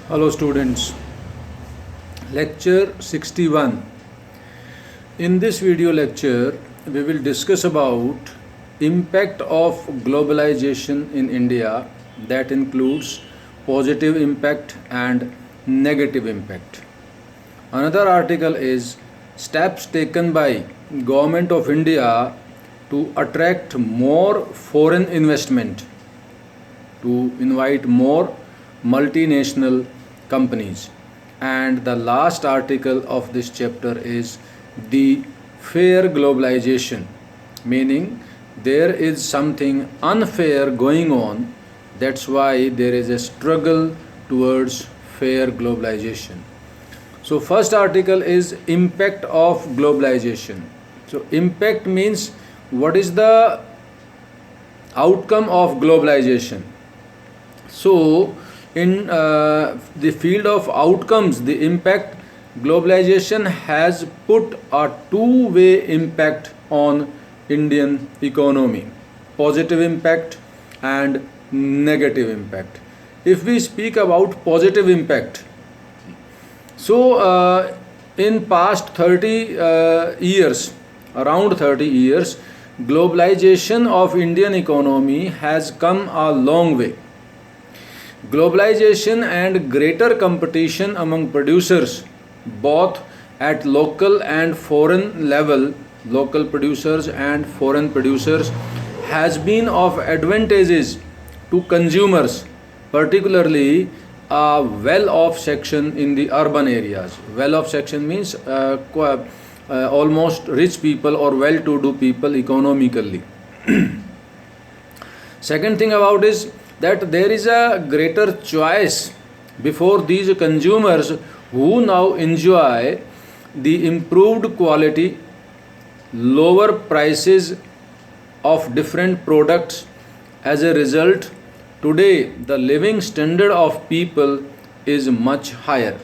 Hello students, lecture 61. In this video lecture we will discuss about impact of globalization in India, that includes positive impact and negative impact. Another article is steps taken by Government of India to attract more foreign investment, to invite more multinational companies. And the last article of this chapter is the fair globalization, meaning there is something unfair going on, that's why there is a struggle towards fair globalization. So first article is impact of globalization. So impact means what is the outcome of globalization. So in the field of outcomes, the impact, globalization has put a two-way impact on Indian economy, positive impact and negative impact. If we speak about positive impact, so in past 30 years, around 30 years, globalization of Indian economy has come a long way. Globalization and greater competition among producers, both at local and foreign level, local producers and foreign producers, has been of advantages to consumers, particularly a well-off section in the urban areas. Well-off section means almost rich people or well-to-do people economically. Second thing about is that there is a greater choice before these consumers, who now enjoy the improved quality, lower prices of different products. As a result, today the living standard of people is much higher.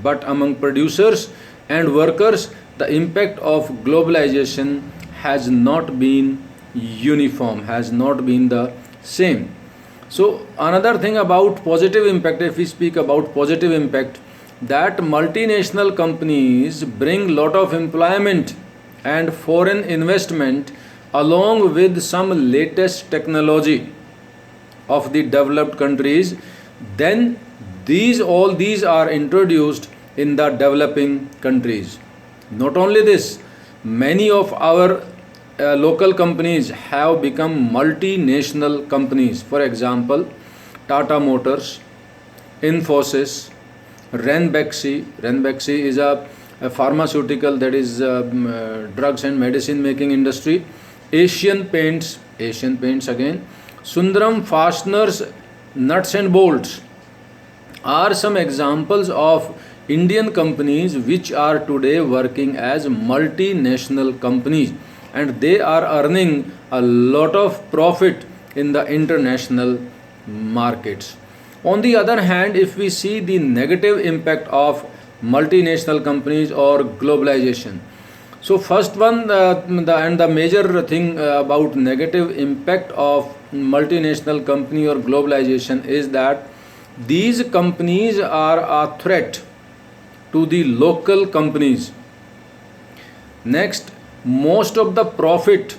But among producers and workers, the impact of globalization has not been uniform, has not been the same. So another thing about positive impact, if we speak about positive impact, that multinational companies bring lot of employment and foreign investment along with some latest technology of the developed countries. Then all these are introduced in the developing countries. Not only this, many of our local companies have become multinational companies. For example, Tata Motors, Infosys, Ranbaxy. Ranbaxy is a pharmaceutical, that is drugs and medicine making industry. Asian Paints again, Sundaram Fasteners, Nuts and Bolts are some examples of Indian companies which are today working as multinational companies, and they are earning a lot of profit in the international markets. On the other hand, if we see the negative impact of multinational companies or globalization, so first one, the major thing about negative impact of multinational company or globalization is that these companies are a threat to the local companies. Next, most of the profit,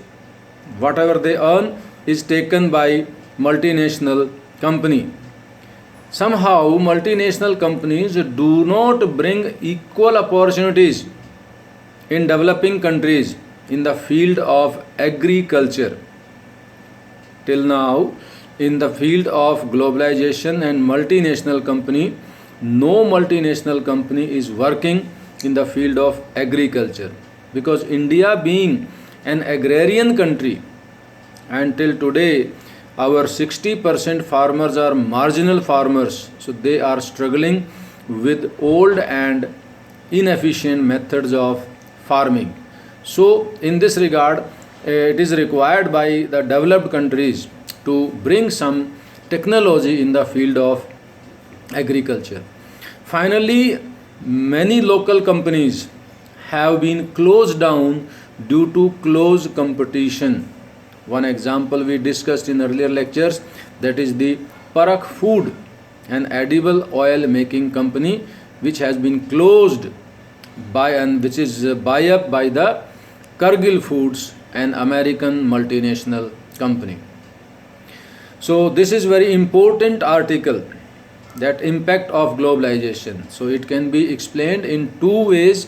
whatever they earn, is taken by multinational company. Somehow multinational companies do not bring equal opportunities in developing countries in the field of agriculture. Till now, in the field of globalization and multinational company, no multinational company is working in the field of agriculture, because India being an agrarian country, and till today our 60% farmers are marginal farmers, so they are struggling with old and inefficient methods of farming. So in this regard, it is required by the developed countries to bring some technology in the field of agriculture. Finally, many local companies have been closed down due to close competition. One example we discussed in earlier lectures, that is the Parakh Food an edible oil making company which has been closed by and which is buy up by the Cargill Foods, an American multinational company. So this is very important article, that impact of globalization. So it can be explained in two ways: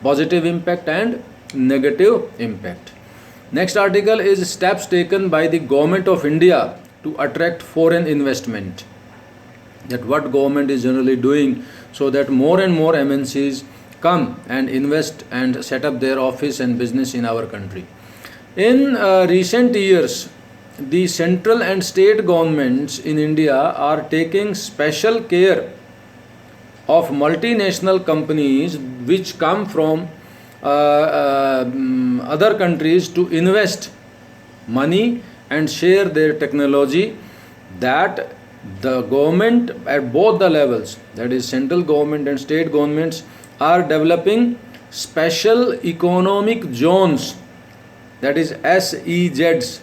positive impact and negative impact. Next article is steps taken by the government of India to attract foreign investment. That what government is generally doing so that more and more MNCs come and invest and set up their office and business in our country. In recent years, the central and state governments in India are taking special care of multinational companies which come from other countries to invest money and share their technology, that the government at both the levels, that is central government and state governments, are developing special economic zones, that is SEZs.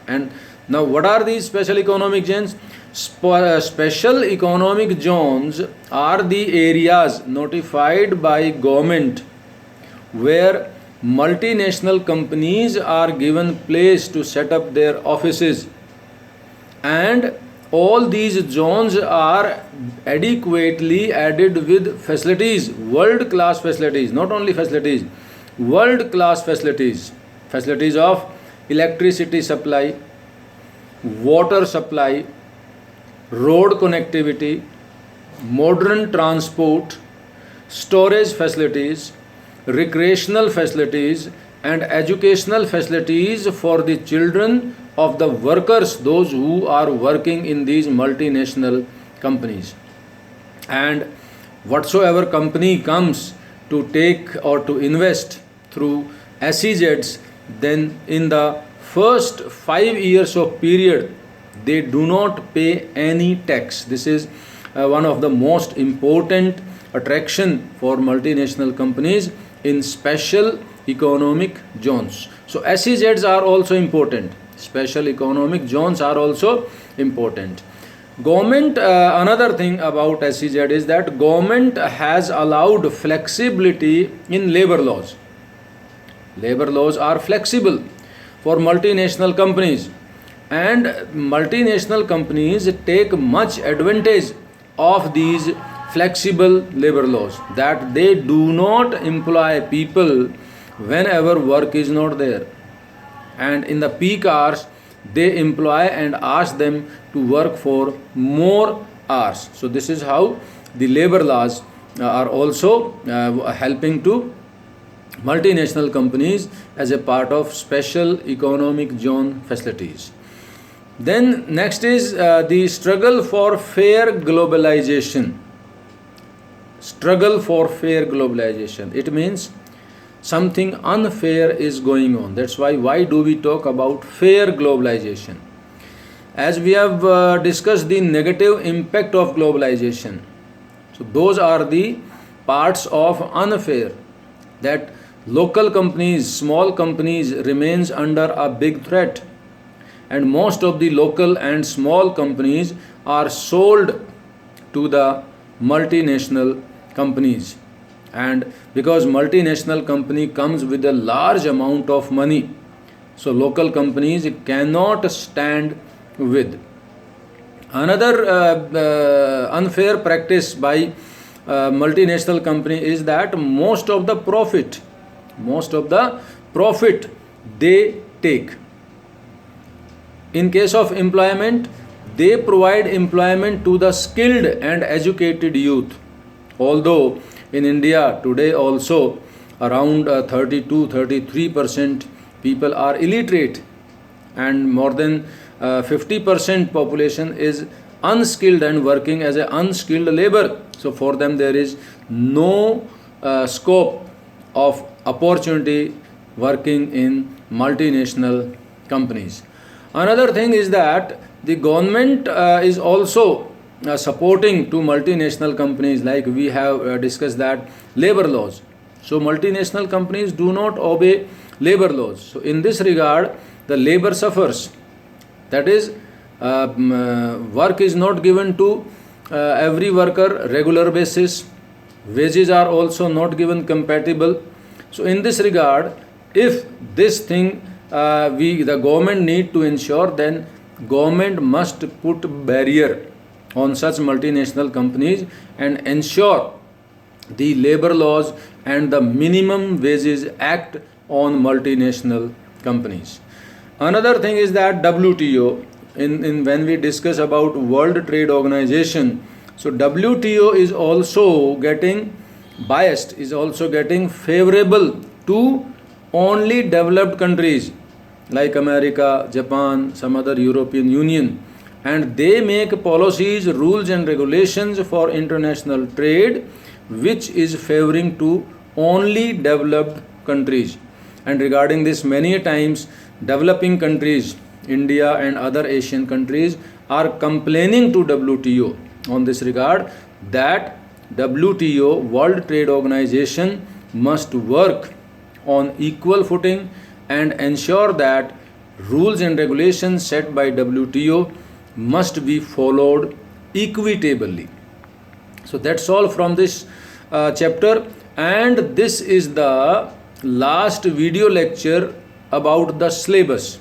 And now what are these special economic zones? Special economic zones are the areas notified by government where multinational companies are given place to set up their offices, and all these zones are adequately added with facilities, world class facilities, not only facilities, world class facilities, facilities of electricity supply, water supply, road connectivity, modern transport, storage facilities, recreational facilities, and educational facilities for the children of the workers, those who are working in these multinational companies. And whatsoever company comes to take or to invest through SEZs, then in the first 5 years of period they do not pay any tax. This is one of the most important attraction for multinational companies in special economic zones. So SEZs are also important. Special economic zones are also important. Government, another thing about SEZ is that government has allowed flexibility in labor laws. Labor laws are flexible for multinational companies, and multinational companies take much advantage of these flexible labor laws, that they do not employ people whenever work is not there, and in the peak hours they employ and ask them to work for more hours. So this is how the labor laws are also helping to multinational companies as a part of special economic zone facilities. Then next is the struggle for fair globalization. Struggle for fair globalization. It means something unfair is going on. That's why do we talk about fair globalization? As we have discussed the negative impact of globalization. So those are the parts of unfair, that local companies, small companies remains under a big threat, and most of the local and small companies are sold to the multinational companies, and because multinational company comes with a large amount of money, so local companies cannot stand with. Another unfair practice by multinational company is that most of the profit they take. In case of employment, they provide employment to the skilled and educated youth. Although in India today also around 32-33% people are illiterate, and more than 50% population is unskilled and working as an unskilled labor. So for them there is no scope of opportunity working in multinational companies. Another thing is that the government is also supporting to multinational companies, like we have discussed that labor laws. So multinational companies do not obey labor laws. So in this regard, the labor suffers. That is, Work is not given to every worker regular basis. Wages are also not given compatible. So in this regard, if this thing the government need to ensure, then government must put barrier on such multinational companies and ensure the labor laws and the minimum wages act on multinational companies. Another thing is that WTO, in when we discuss about World Trade Organization, so WTO is also getting biased, is also getting favorable to only developed countries like America, Japan, some other European Union, and they make policies, rules and regulations for international trade which is favoring to only developed countries. And regarding this, many times developing countries, India and other Asian countries, are complaining to WTO on this regard that WTO, World Trade Organization, must work on equal footing and ensure that rules and regulations set by WTO must be followed equitably. So that's all from this chapter, and this is the last video lecture about the syllabus.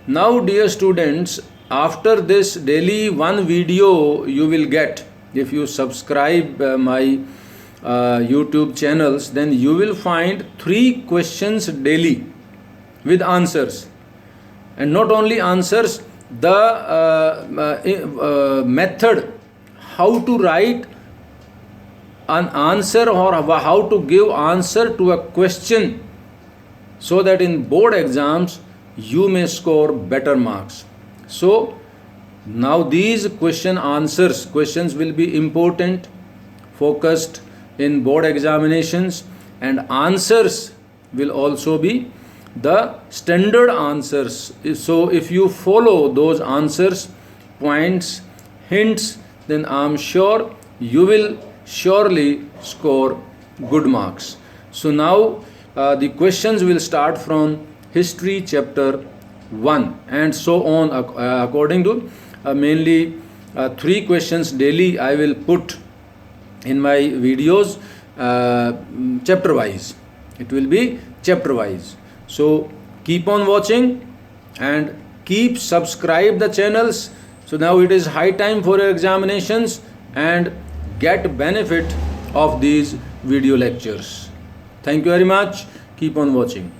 Now dear students, after this daily one video you will get, if you subscribe my YouTube channels, then you will find 3 questions daily with answers, and not only answers, the method how to write an answer or how to give answer to a question, so that in board exams you may score better marks. So now these questions will be important, focused in board examinations, and answers will also be the standard answers. So if you follow those answers, points, hints, then I am sure you will surely score good marks. So now the questions will start from history chapter 1 and so on, according to mainly 3 questions daily I will put in my videos chapter wise. It will be chapter wise. So keep on watching and keep subscribe the channels. So now it is high time for your examinations, and get benefit of these video lectures. Thank you very much. Keep on watching.